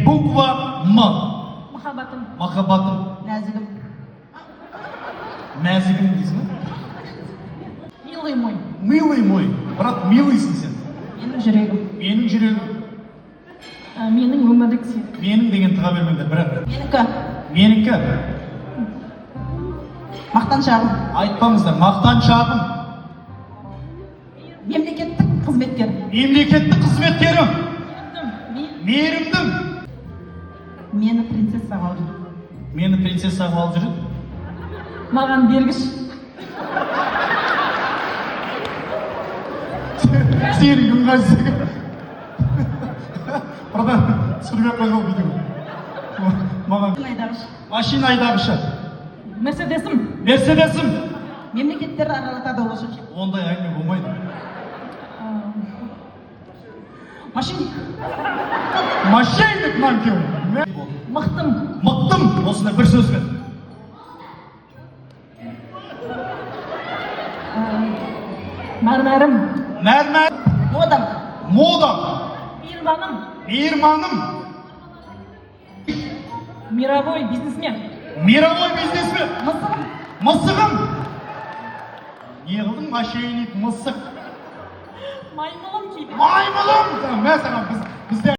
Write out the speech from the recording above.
Буква М. Махаббатым. Махаббатым. Нәзігім. Нәзігім дейсің бе? Милый мой. Милый мой. Брат, милыйсың сен. Менің жүрегім. Менің жүрегім. Менің өмірлік сен. Менің деген тыға бермеңдер, брат. Менікі. Менікі. Мақтаншағым. Айтпаңыздар, мақтаншағым. Мемлекеттік қызметкер. Мемлекеттік қызметкерім. Мейірімдім. Мейірімдім. Мені принцессаға алып жүр. Мені принцессаға алып жүреді. Маған бергіш. Сенің ыңғайсыздығы. Братан, түсірмей қойған видео. Маған Айдағыш. машина айдағышы. Мерседесім. Мерседесім. Мемлекеттер аралатады осы. Ондай әңгіме болмайды. Машиник. Мошенник манкем. Мықтым. Мықтым. Осындай бір сөзбен. Мәрмәрім. Мәрмәр. Модам. Модам. Мейірбаным. Мейірманым. Мировой бизнесмен. Мировой бизнесмен. Мысығым. Мысығым. Не қылдың? Мошенник, мысық. Маймылым кейде. Маймылым. Мәсаған бізде